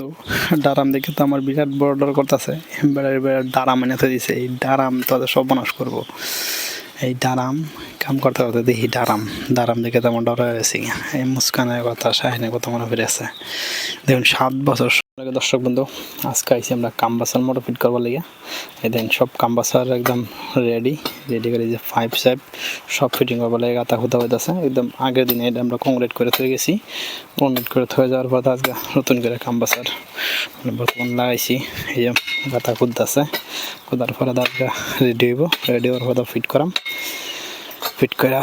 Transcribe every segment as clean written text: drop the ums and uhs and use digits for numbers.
তো ডারাম দেখে তো আমার বিরাট বড় ডর করতেছে। ডারাম এনে তো দিছে, এই ডারাম তো সর্বনাশ করবো। এই ডারাম কাম করতে করতে দেখি ডারাম দেখে তো আমার ডর হয়ে গেছি। এই মুস্কানের কথা, শাহিনের কথা মনে পড়ে আছে। দেখুন 7 বছর আগে। দর্শক বন্ধু, আজকে আইসি আমরা কাম্বাসার মোটর ফিট করবার লেগে। এই দেন সব কাম্বাসার একদম রেডি করে, যে পাইপ সব ফিটিং করবার লেগে গাতা খুঁতা হইতেছে। একদম আগের দিনে এটা আমরা কংক্রিট করে থয়ে গেছি। কংক্রিট করে থয়ে যাওয়ার পর আজকে নতুন করে কাম্বাসার বর্তমান লাগাইছি। এই যে গাতা খুঁজতেছে, খুঁজার পরে আজকে রেডি হওয়ার পর ফিট করে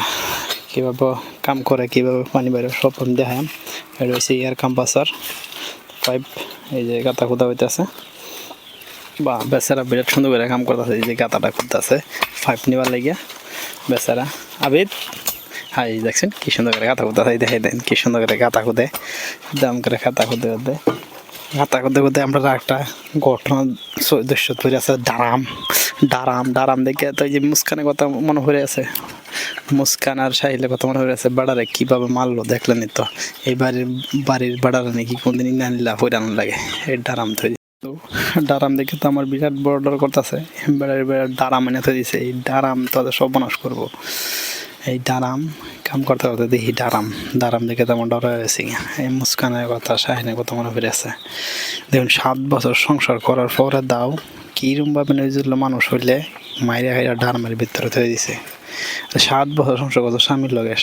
কীভাবে কাম করে, কীভাবে পানি বাইরে সব আমি দেখাম। এটা হচ্ছে এয়ার কাম্বাসার পাইপ। এই যে গাতা খুঁদা হইতেছে, বা বেচারা বিরাট সুন্দর করে কাম করতেছে। এই যে গাতাটা খুঁজতেছে পাইপ নেবার লাগিয়া বেচারা আবিদ। হ্যাঁ, এই দেখছেন কি সুন্দর করে গাতা খুঁদতেছে। দেখে দেন কি সুন্দর করে গাতা খুঁদে, দাম করে গাতা খুঁদতে আমরা একটা ঘটনা দৃশ্য তৈরি আছে। ডারাম দেখে তো এই যে মুস্কানের কথা মনে পড়ে আছে। মুস্কান আর সাহিলের কথা মনে হয়েছে। বেড়ারে কীভাবে মারলো দেখলেন তো। এই বাড়ির বেড়ারে নাকি কোনদিন নানিলা হইরানো লাগে। এই ডারাম তৈরি তো ডারাম দেখে তো আমার বিরাট বড় ডর করতেছে। ডারাম এনে তো দিছে, এই ডারাম তো সর্বনাশ করবো। এই ডারাম কাম করতে করতে দেখি ডারাম দেখে তো আমার ডর হয়ে গেছি। এই মুস্কানের কথা, শাহিনের কথা মনে পড়ে আছে। দেখুন 7 বছর সংসার করার পরে দাও কীরকমভাবে নজরুল মানুষ হইলে মাইরা খাইরা ডারামের ভিতরে থয়ে দিছে। 7 বছর সংসার করতো স্বামীর লগে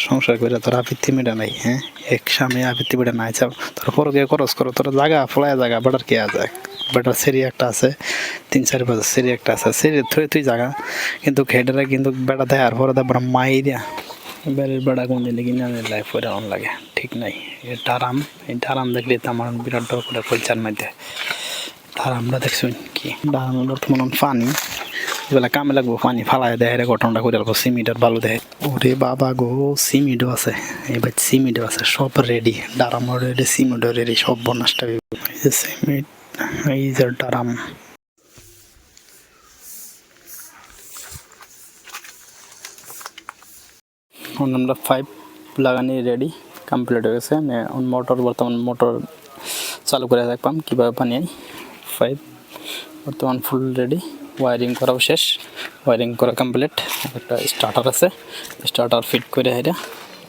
সংসার করে তোর আপত্তি মেটা নাই। হ্যাঁ, এক স্বামী আপত্তি মেটা নাই চাও, তোর পরকে খরচ করো, তোর জায়গা ফলায় জায়গা বেটার কে আছে। বেটার সেরি একটা আছে, 3-4 বছর সেরি একটা আছে, সেরি তুই জায়গা কিন্তু খেটেরা কিন্তু বেটা দেয়। আর পরে তারপরে মাইরিয়া বেড়ের বেড়া কোন দিলে কিনে লাইফ করে অন লাগে, ঠিক নাই। এই ডারাম দেখলে তো আমার বিরাট ডর করে কলচার মধ্যে। ডারামটা দেখছুন কি ডারামের বর্তমান পানি এবেলা কামে লাগবো, পানি ফালাই দেয় ঘটনাটা করে রাখবো। সিমেন্টের বালু দেয়। ওরে বাবা গো, সিমেন্টও আছে, এবার সিমেন্টও আছে, সব রেডি। ডারামও রেডি, সিমেন্টও রেডি, সব বনাসটা সিমেন্ট। এই যে ডারাম আমরা 5 লাগানি রেডি কমপ্লিট হয়ে গেছে। বর্তমান মোটর চালু করে দেখলাম কীভাবে পানি 5 বর্তমান ফুল রেডি। ওয়ারিং করাও শেষ, ওয়ারিং করা কমপ্লিট। একটা স্টার্টার আছে, স্টার্টার ফিট করে হেরা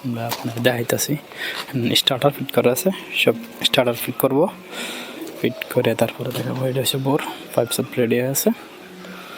আমরা আপনাকে দেখাইতেছি। স্টার্টার ফিট করা আছে, সব স্টার্টার ফিট করব। ফিট করে তারপরে দেখাবো। এটা হচ্ছে বোর, পাইপ সব রেডি হয়ে আছে।